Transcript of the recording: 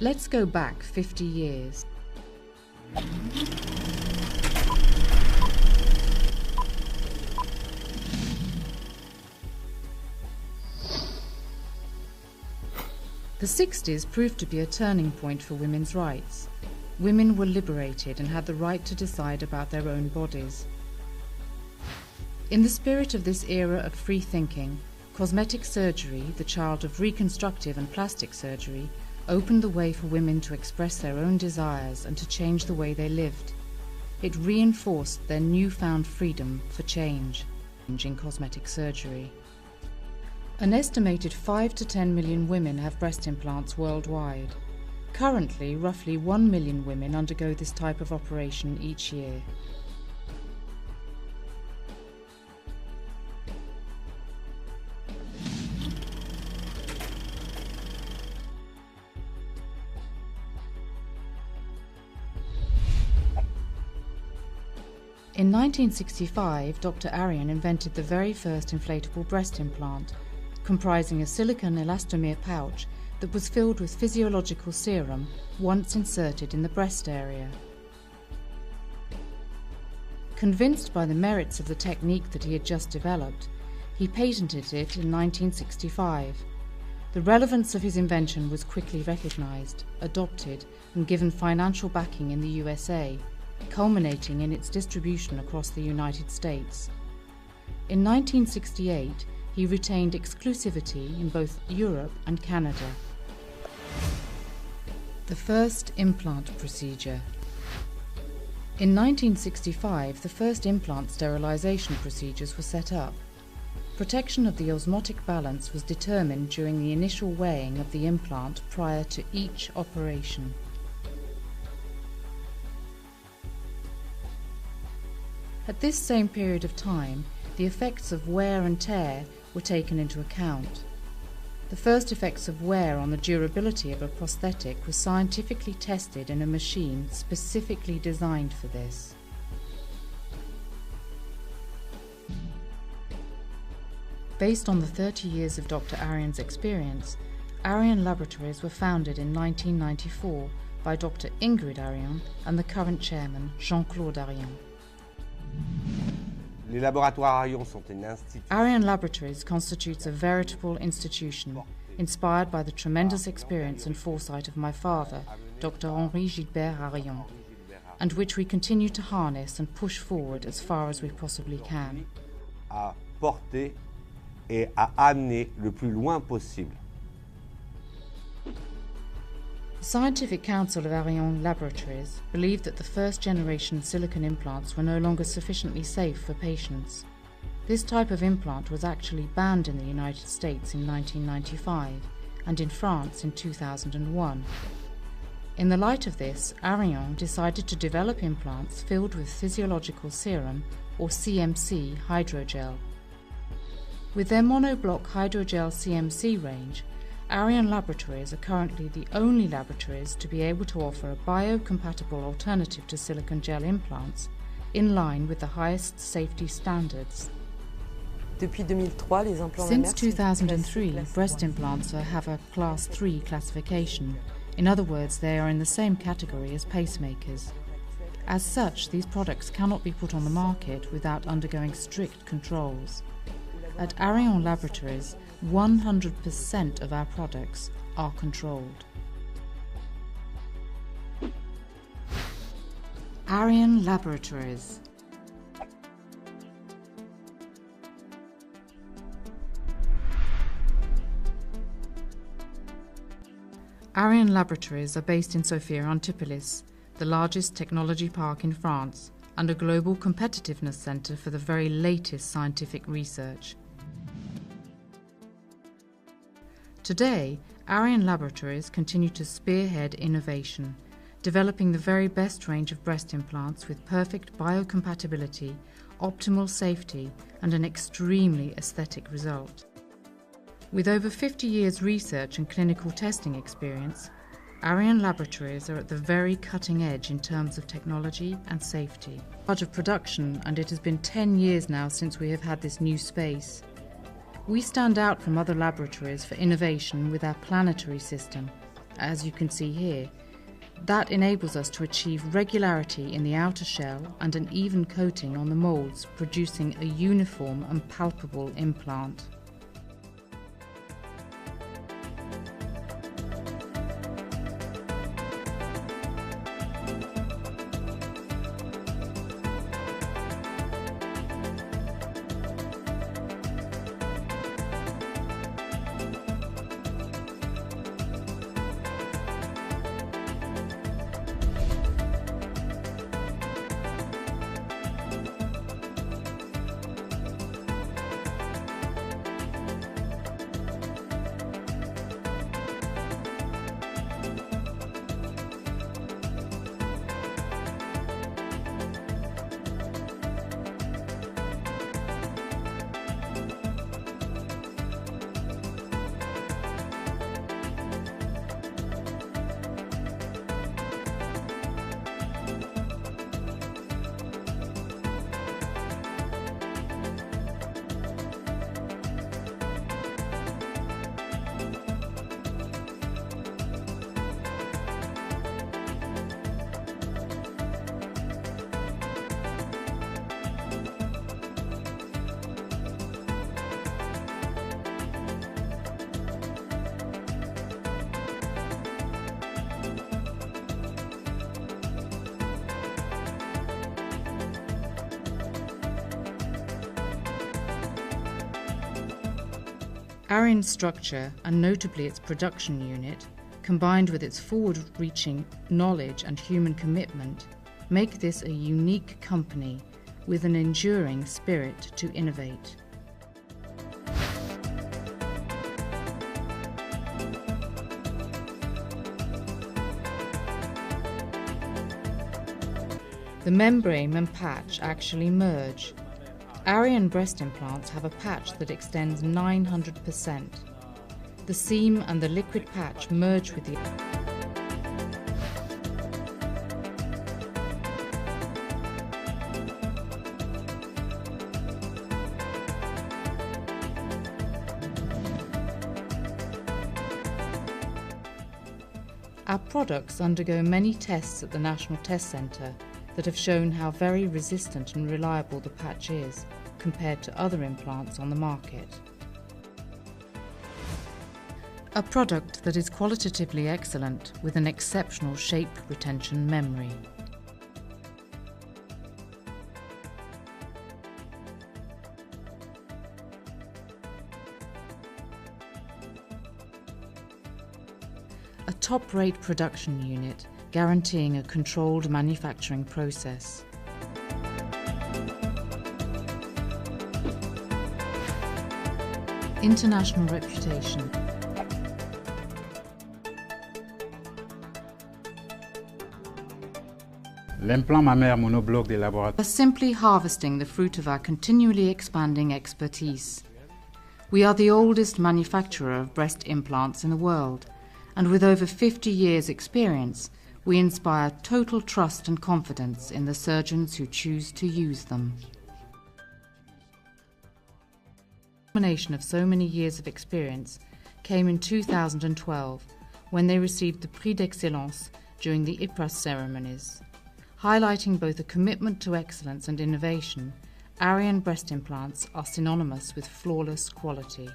Let's go back 50 years. The 60s proved to be a turning point for women's rights. Women were liberated and had the right to decide about their own bodies. In the spirit of this era of free thinking, cosmetic surgery, the child of reconstructive and plastic surgery, opened the way for women to express their own desires and to change the way they lived. It reinforced their newfound freedom for change in cosmetic surgery. An estimated 5 to 10 million women have breast implants worldwide. Currently, roughly 1 million women undergo this type of operation each year. In 1965, Dr. Arion invented the very first inflatable breast implant, comprising a silicone elastomer pouch that was filled with physiological serum once inserted in the breast area. Convinced by the merits of the technique that he had just developed, he patented it in 1965. The relevance of his invention was quickly recognized, adopted, and given financial backing in the USA, culminating in its distribution across the United States. In 1968, he retained exclusivity in both Europe and Canada. The first implant procedure. In 1965, the first implant sterilization procedures were set up. Protection of the osmotic balance was determined during the initial weighing of the implant prior to each operation. At this same period of time, the effects of wear and tear were taken into account. The first effects of wear on the durability of a prosthetic was scientifically tested in a machine specifically designed for this. Based on the 30 years of Dr. Arion's experience, Arion Laboratories were founded in 1994 by Dr. Ingrid Arion and the current chairman, Jean-Claude Arion. Les laboratoires Arion sont une institution. Arion Laboratories constitutes a veritable institution, inspired by the tremendous experience and foresight of my father, Dr. Henri Gilbert Arion, and which we continue to harness and push forward as far as we possibly can. À porter et à amener le plus loin possible. The Scientific Council of Arion Laboratories believed that the first-generation silicone implants were no longer sufficiently safe for patients. This type of implant was actually banned in the United States in 1995 and in France in 2001. In the light of this, Arion decided to develop implants filled with physiological serum, or CMC, hydrogel. With their monoblock hydrogel CMC range, Arion Laboratories are currently the only laboratories to be able to offer a biocompatible alternative to silicone gel implants in line with the highest safety standards. Since 2003, breast implants have a Class 3 classification. In other words, they are in the same category as pacemakers. As such, these products cannot be put on the market without undergoing strict controls. At Arion Laboratories, 100% of our products are controlled. Arion Laboratories. Arion Laboratories are based in Sophia Antipolis, the largest technology park in France, and a global competitiveness centre for the very latest scientific research. Today, Arion Laboratories continue to spearhead innovation, developing the very best range of breast implants with perfect biocompatibility, optimal safety, and an extremely aesthetic result. With over 50 years research and clinical testing experience, Arion Laboratories are at the very cutting edge in terms of technology and safety. Large of production, and it has been 10 years now since we have had this new space. We stand out from other laboratories for innovation with our planetary system, as you can see here. That enables us to achieve regularity in the outer shell and an even coating on the moulds, producing a uniform and palpable implant. Arion's structure, and notably its production unit, combined with its forward-reaching knowledge and human commitment, make this a unique company with an enduring spirit to innovate. The membrane and patch actually merge. Arion breast implants have a patch that extends 900%. The seam and the liquid patch merge with the Our products undergo many tests at the National Test Centre that have shown how very resistant and reliable the patch is compared to other implants on the market. A product that is qualitatively excellent with an exceptional shape retention memory. A top-rate production unit guaranteeing a controlled manufacturing process. International reputation. L'implant mammaire monobloc des laboratoires. We're simply harvesting the fruit of our continually expanding expertise. We are the oldest manufacturer of breast implants in the world, and with over 50 years' experience, we inspire total trust and confidence in the surgeons who choose to use them. The culmination of so many years of experience came in 2012 when they received the Prix d'Excellence during the IPRAS ceremonies. Highlighting both a commitment to excellence and innovation, Arion breast implants are synonymous with flawless quality.